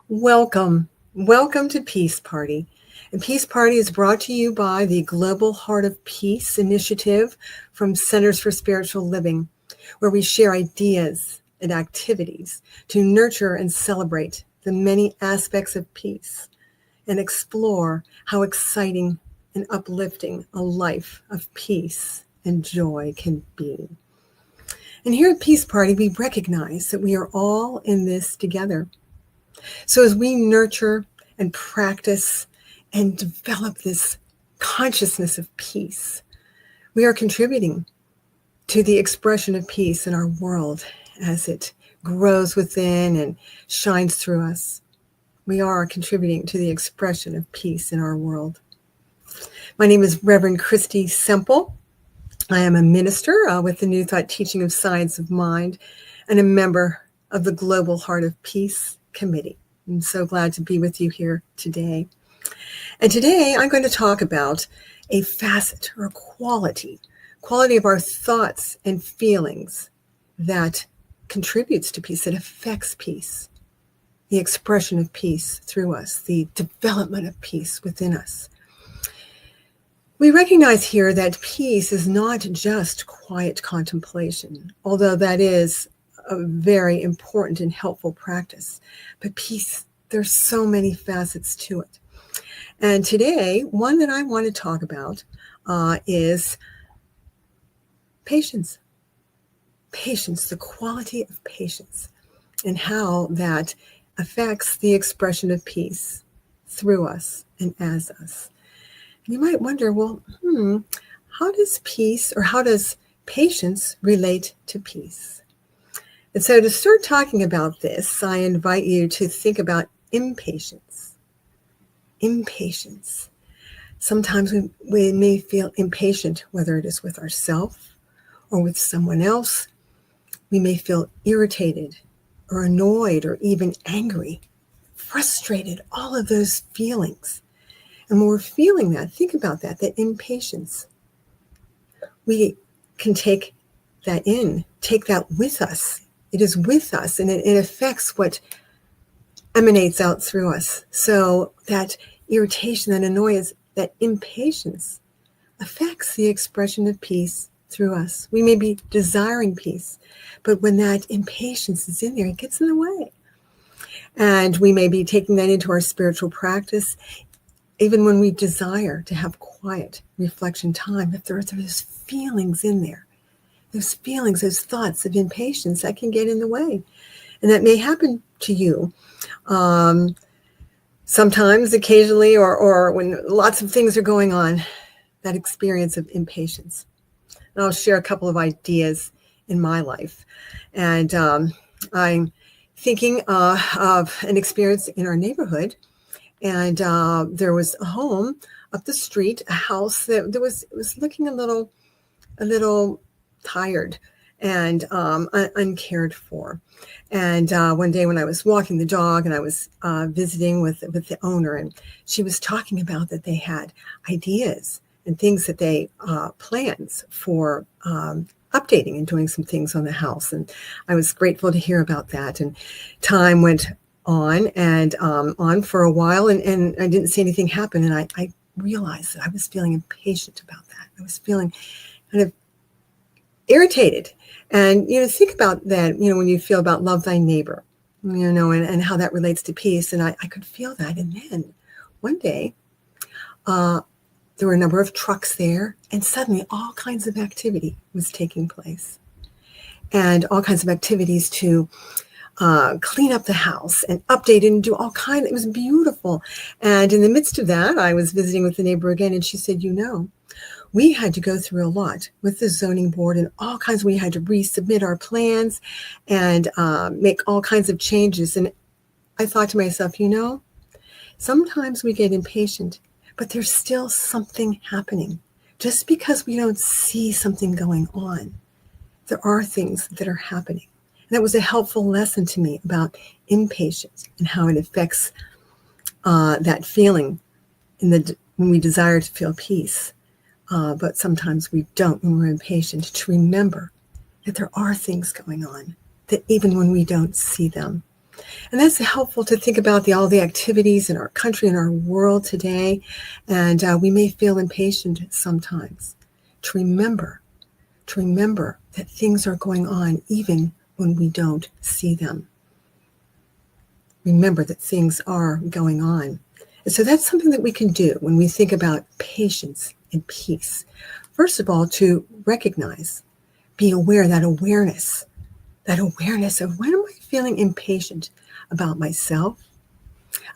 Welcome. Welcome to Peace Party. And Peace Party is brought to you by the Global Heart of Peace initiative from Centers for Spiritual Living, where we share ideas and activities to nurture and celebrate the many aspects of peace and explore how exciting and uplifting a life of peace and joy can be. And here at Peace Party, we recognize that we are all in this together. So as we nurture and practice and develop this consciousness of peace, we are contributing to the expression of peace in our world as it grows within and shines through us. We are contributing to the expression of peace in our world. My name is Reverend Christy Semple. I am a minister with the New Thought Teaching of Science of Mind and a member of the Global Heart of Peace Committee. I'm so glad to be with you here today. And today I'm going to talk about a facet or a quality of our thoughts and feelings that contributes to peace, that affects peace, the expression of peace through us, the development of peace within us. We recognize here that peace is not just quiet contemplation, although that is a very important and helpful practice. But peace, there's so many facets to it. And today, one that I want to talk about is patience. Patience, the quality of patience, and how that affects the expression of peace through us and as us. And you might wonder, well, how does peace or how does patience relate to peace? And so to start talking about this, I invite you to think about impatience. Impatience. Sometimes we may feel impatient, whether it is with ourselves or with someone else. We may feel irritated or annoyed or even angry, frustrated, all of those feelings. And when we're feeling that, think about that impatience. We can take that in, take that with us. It is with us, and it affects what emanates out through us. So that irritation, that annoyance, that impatience affects the expression of peace through us. We may be desiring peace, but when that impatience is in there, it gets in the way. And we may be taking that into our spiritual practice, even when we desire to have quiet reflection time. If there are those feelings in there, those feelings, those thoughts of impatience, that can get in the way. And that may happen to you sometimes, occasionally, or when lots of things are going on, that experience of impatience. And I'll share a couple of ideas in my life. And I'm thinking of an experience in our neighborhood. And there was a home up the street, a house that was looking a little tired and uncared for. And one day when I was walking the dog and I was visiting with the owner, and she was talking about that they had ideas and things that they plans for updating and doing some things on the house. And I was grateful to hear about that. And time went on and on for a while, and I didn't see anything happen. And I realized that I was feeling impatient about that. I was feeling kind of irritated. And, think about that, when you feel about love thy neighbor, and how that relates to peace. And I could feel that. And then one day, there were a number of trucks there, and suddenly all kinds of activity was taking place, and all kinds of activities to clean up the house and update it and do all kinds. It was beautiful. And in the midst of that, I was visiting with the neighbor again, and she said, we had to go through a lot with the zoning board and all kinds. We had to resubmit our plans and make all kinds of changes. And I thought to myself, sometimes we get impatient, but there's still something happening. Just because we don't see something going on, there are things that are happening. And that was a helpful lesson to me about impatience and how it affects that feeling when we desire to feel peace. But sometimes we don't when we're impatient, to remember that there are things going on that even when we don't see them. And that's helpful to think about all the activities in our country and our world today. And we may feel impatient sometimes. To remember that things are going on even when we don't see them. Remember that things are going on. And so that's something that we can do when we think about patience and peace. First of all, to recognize, be aware, that awareness of when am I feeling impatient about myself,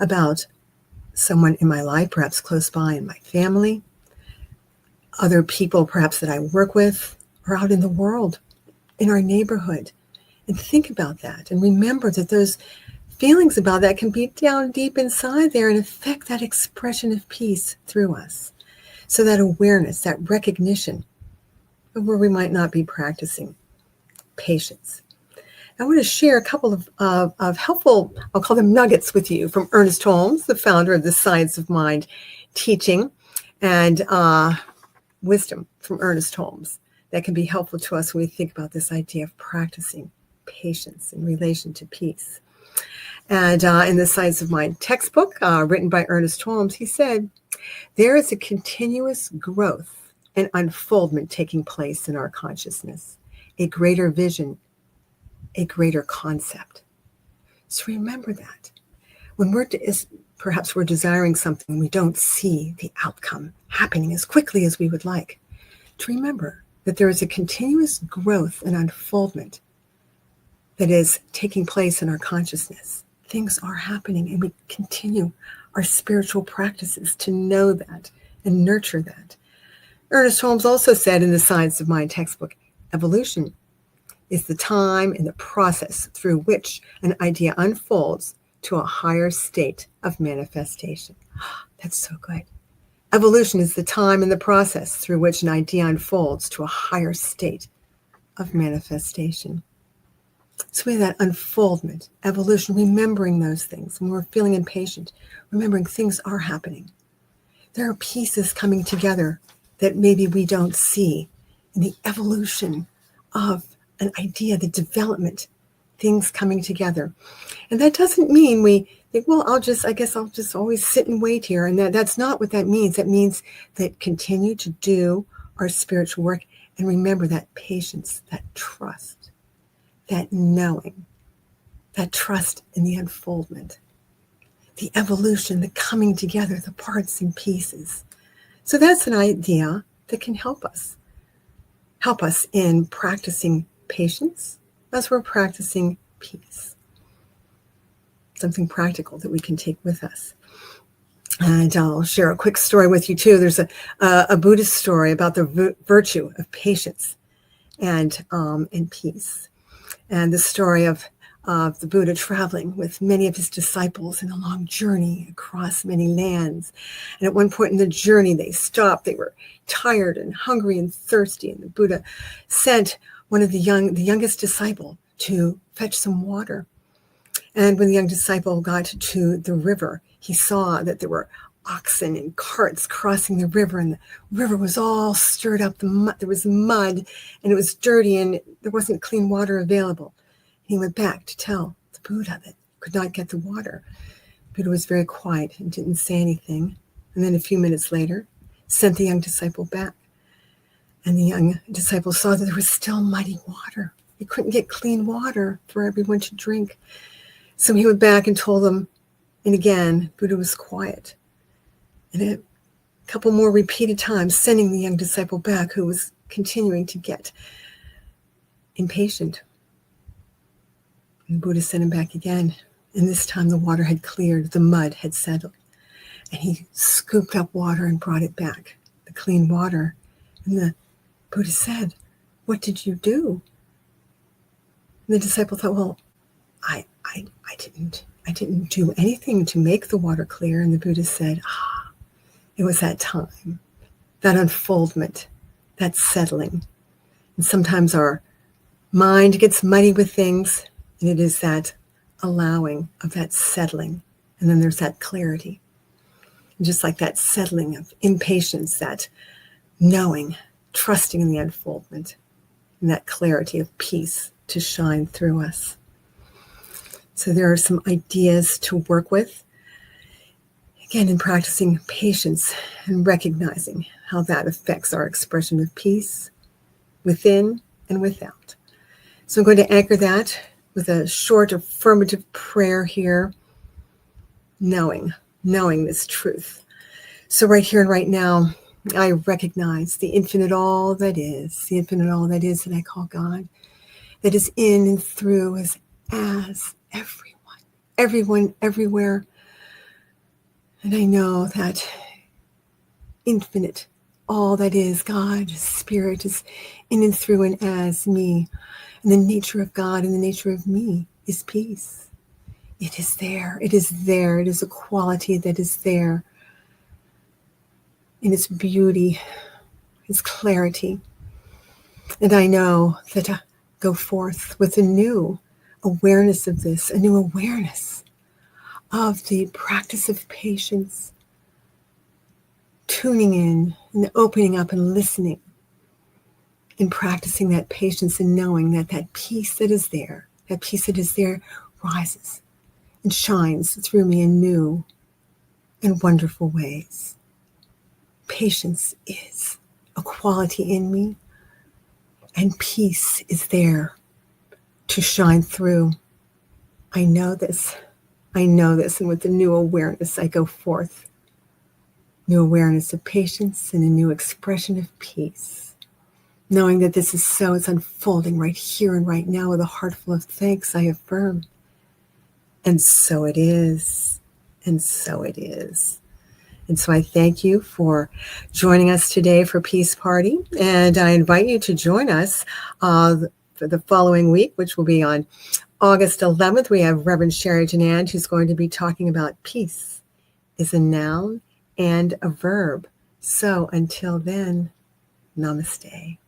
about someone in my life, perhaps close by in my family, other people perhaps that I work with, or out in the world, in our neighborhood. And think about that and remember that those feelings about that can be down deep inside there and affect that expression of peace through us. So that awareness, that recognition of where we might not be practicing patience. I want to share a couple of helpful, I'll call them nuggets with you from Ernest Holmes, the founder of the Science of Mind teaching, and wisdom from Ernest Holmes that can be helpful to us when we think about this idea of practicing patience in relation to peace. And in the Science of Mind textbook written by Ernest Holmes, he said, there is a continuous growth and unfoldment taking place in our consciousness, a greater vision, a greater concept. So remember that. When perhaps we're desiring something, we don't see the outcome happening as quickly as we would like. To remember that there is a continuous growth and unfoldment that is taking place in our consciousness. Things are happening, and we continue our spiritual practices to know that and nurture that. Ernest Holmes also said in the Science of Mind textbook, evolution is the time and the process through which an idea unfolds to a higher state of manifestation. That's so good. Evolution is the time and the process through which an idea unfolds to a higher state of manifestation. So we have that unfoldment, evolution, remembering those things. When we're feeling impatient, remembering things are happening. There are pieces coming together that maybe we don't see in the evolution of an idea, the development, things coming together. And that doesn't mean we think, well, I'll just always sit and wait here. And that's not what that means. That means that continue to do our spiritual work and remember that patience, that trust, that knowing, that trust in the unfoldment, the evolution, the coming together, the parts and pieces. So that's an idea that can help us in practicing patience as we're practicing peace. Something practical that we can take with us. And I'll share a quick story with you too. There's a Buddhist story about the virtue of patience and peace. And the story of the Buddha traveling with many of his disciples in a long journey across many lands. And at one point in the journey, they stopped. They were tired and hungry and thirsty. And the Buddha sent one of the youngest disciple to fetch some water. And when the young disciple got to the river, he saw that there were oxen and carts crossing the river, and the river was all stirred up. There was mud, and it was dirty, and there wasn't clean water available. He went back to tell the Buddha that he could not get the water. The Buddha was very quiet and didn't say anything. And then a few minutes later, sent the young disciple back. And the young disciple saw that there was still muddy water. He couldn't get clean water for everyone to drink. So he went back and told them, and again, Buddha was quiet. And a couple more repeated times, sending the young disciple back, who was continuing to get impatient. And Buddha sent him back again. And this time the water had cleared, the mud had settled. And he scooped up water and brought it back, the clean water. And the Buddha said, "What did you do?" And the disciple thought, well, I didn't do anything to make the water clear. And the Buddha said, it was that time, that unfoldment, that settling. And sometimes our mind gets muddy with things, and it is that allowing of that settling. And then there's that clarity. And just like that settling of impatience, that knowing, trusting in the unfoldment, and that clarity of peace to shine through us. So there are some ideas to work with. Again, in practicing patience and recognizing how that affects our expression of peace within and without. So I'm going to anchor that with a short affirmative prayer here, knowing this truth. So right here and right now, I recognize the infinite all that is that I call God, that is in and through us as everyone, everywhere. And I know that infinite, all that is God, Spirit, is in and through and as me. And the nature of God and the nature of me is peace. It is there. It is there. It is a quality that is there in its beauty, its clarity. And I know that I go forth with a new awareness of this, a new awareness of the practice of patience, tuning in and opening up and listening and practicing that patience and knowing that that peace that is there rises and shines through me in new and wonderful ways. Patience is a quality in me, and peace is there to shine through. I know this, and with the new awareness, I go forth. New awareness of patience and a new expression of peace. Knowing that this is so, it's unfolding right here and right now with a heart full of thanks, I affirm. And so it is. And so it is. And so I thank you for joining us today for Peace Party. And I invite you to join us for the following week, which will be on August 11th. We have Reverend Sherry Janand, who's going to be talking about peace is a noun and a verb. So until then, namaste.